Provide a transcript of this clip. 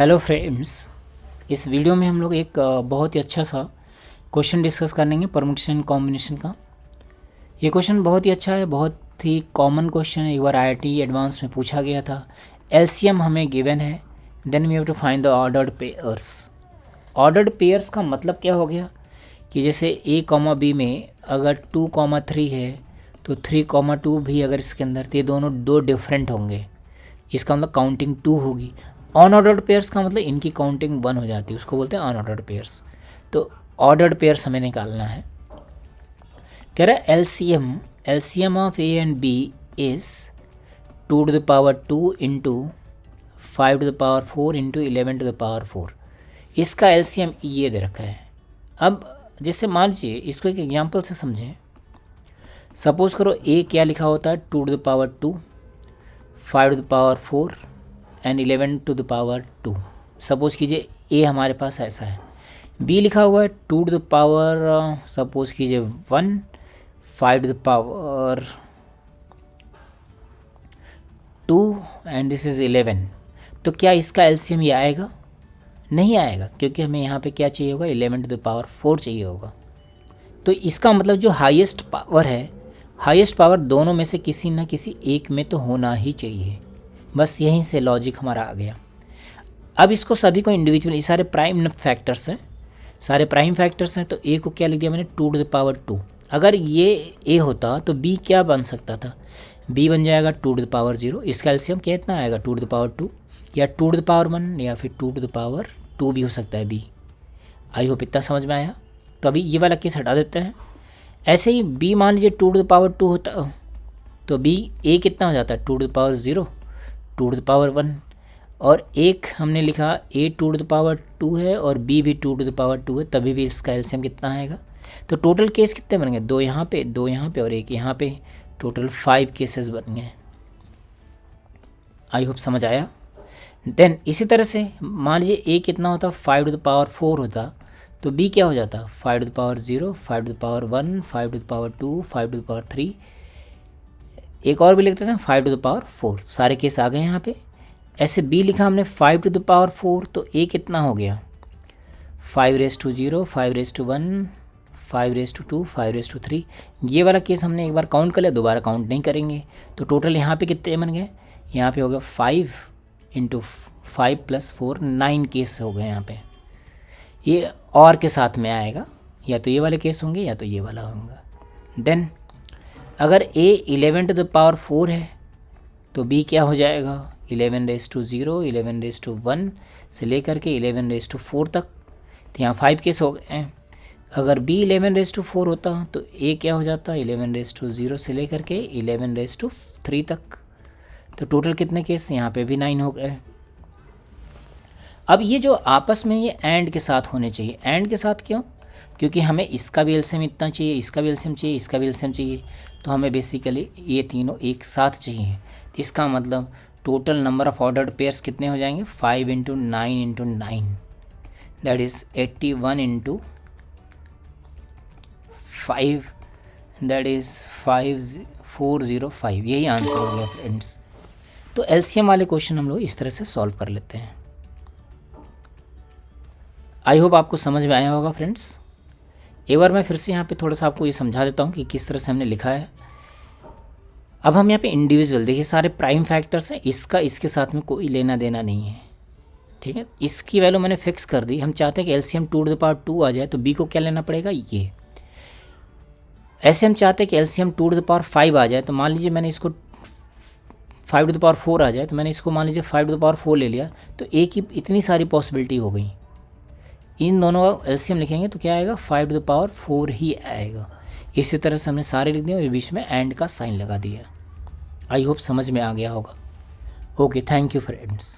Hello friends, इस video में हम लोग एक बहुत ही अच्छा सा क्वेश्चन डिस्कस करेंगे परम्यूटेशन कॉम्बिनेशन का। ये क्वेश्चन बहुत ही अच्छा है, बहुत ही कॉमन क्वेश्चन है। एक बार आईआईटी एडवांस में पूछा गया था। एलसीएम हमें गिवन है, then we have to find the ordered pairs. Ordered pairs का मतलब क्या हो गया कि जैसे ए कॉमा बी में अगर 2,3 है तो 3,2 भी अगर इसके अंदर, तो ये दोनों दो डिफरेंट होंगे। इसका मतलब काउंटिंग 2 होगी। अनऑर्डर्ड पेयर्स का मतलब इनकी काउंटिंग 1 हो जाती है, उसको बोलते हैं अनऑर्डर्ड पेयर्स। तो ऑर्डर्ड पेयर्स हमें निकालना है। कह रहा है LCM of A and B is 2 to the power 2 into 5 to the power 4 into 11 to the power 4। इसका एलसीएम ये दे रखा है। अब जैसे मान लीजिए इसको एक एग्जांपल से समझें। सपोज करो ए क्या लिखा होता है 2 to the power 2, 5 to the power 4 and 11 to the power 2। Suppose कीजिए ए हमारे पास ऐसा है। बी लिखा हुआ है 2 to the power सपोज कीजिए 1, 5 to the power 2 and this is 11। तो क्या इसका एलसीएम ये आएगा? नहीं आएगा, क्योंकि हमें यहाँ पे क्या चाहिए होगा, 11 to the power 4 चाहिए होगा। तो इसका मतलब जो हाईएस्ट पावर है, हाईएस्ट पावर दोनों में से किसी न किसी एक में तो होना ही चाहिए। बस यहीं से लॉजिक हमारा आ गया। अब इसको सभी को इंडिविजुअल, ये सारे प्राइम फैक्टर्स हैं, सारे प्राइम फैक्टर्स हैं। तो ए को क्या लिख दिया मैंने 2 to the power 2। अगर ये ए होता तो बी क्या बन सकता था? बी बन जाएगा 2 to the power 0। इसका एलसीएम कितना आएगा 2 to the power 2 या 2 to the power 1 या फिर 2 to the power 2 भी हो सकता है बी। आई होप इतना समझ में आया। तो अभी ये वाला केस हटा देते हैं। ऐसे ही बी मान लीजिए 2 to the power 2 होता तो बी ए कितना हो जाता है 2 to the power 0, 2 to the power 1। और एक हमने लिखा ए 2 to the power 2 है और बी भी 2 to the power 2 है, तभी भी इसका एलसीएम कितना आएगा? तो टोटल केस कितने बन गए? 2 यहाँ पे, 2 यहाँ पे और 1 यहाँ पे। टोटल 5 केसेस बन गए। आई होप समझ आया। देन इसी तरह से मान लीजिए ए कितना होता, 5 to the power 4 होता, तो बी क्या हो जाता, 5 to the power 0, 5 to the power 1, 5 to the power 2, 5 to the power 3। एक और भी लिखते थे 5 to the power 4। सारे केस आ गए यहाँ पे। ऐसे बी लिखा हमने 5 to the power 4, तो ए कितना हो गया 5 raised to 0, 5 raised to 1, 5 raised to 2, 5 raised to 3। ये वाला केस हमने एक बार काउंट कर लिया, दोबारा काउंट नहीं करेंगे। तो टोटल यहाँ पे कितने बन गए? यहाँ पे हो गया 5 इंटू 5 + 4, 9 केस हो गए यहाँ पे। ये और के साथ में आएगा, या तो ये वाले केस होंगे या तो ये वाला होगा। देन अगर a 11 to the power 4 है तो b क्या हो जाएगा 11 raised to 0, 11 raised to 1 से लेकर के 11 raised to 4 तक। तो यहाँ 5 केस हो गए हैं। अगर b 11 raised to 4 होता तो a क्या हो जाता 11 raised to 0 से लेकर के 11 raised to 3 तक। तो टोटल कितने केस? यहाँ पे भी 9 हो गए। अब ये जो आपस में ये एंड के साथ होने चाहिए। एंड के साथ क्यों? क्योंकि हमें इसका भी एलसीएम इतना चाहिए, इसका भी एलसीएम चाहिए, इसका भी एलसीएम चाहिए। तो हमें बेसिकली ये तीनों एक साथ चाहिए। तो इसका मतलब total number of ordered pairs कितने हो जाएंगे 5 into 9 into 9, that is 81 into 5, that is 5405। यही आंसर हो गया फ्रेंड्स। तो एलसीएम वाले क्वेश्चन हम लोग इस तरह से सॉल्व कर लेते हैं। आई होप आपको समझ में आया होगा फ्रेंड्स। एक बार मैं फिर से यहाँ पे थोड़ा सा आपको ये समझा देता हूँ कि किस तरह से हमने लिखा है। अब हम यहाँ पे इंडिविजुअल, देखिए सारे प्राइम फैक्टर्स हैं, इसका इसके साथ में कोई लेना देना नहीं है, ठीक है। इसकी वैल्यू मैंने फिक्स कर दी। हम चाहते हैं कि एलसीएम 2 to the power 2 आ जाए, तो बी को क्या लेना पड़ेगा ये। ऐसे हम चाहते हैं कि एलसीएम 2 to the power 5 आ जाए, तो मान लीजिए मैंने इसको 5 to the power 4 आ जाए, तो मैंने इसको मान लीजिए 5 to the power 4 ले लिया। तो ए की इतनी सारी पॉसिबिलिटी हो गई। इन दोनों का एलसीएम लिखेंगे तो क्या आएगा 5 to the power 4 ही आएगा। इसी तरह से हमने सारे लिख दिए और बीच में एंड का साइन लगा दिया। आई होप समझ में आ गया होगा। Okay, thank you friends.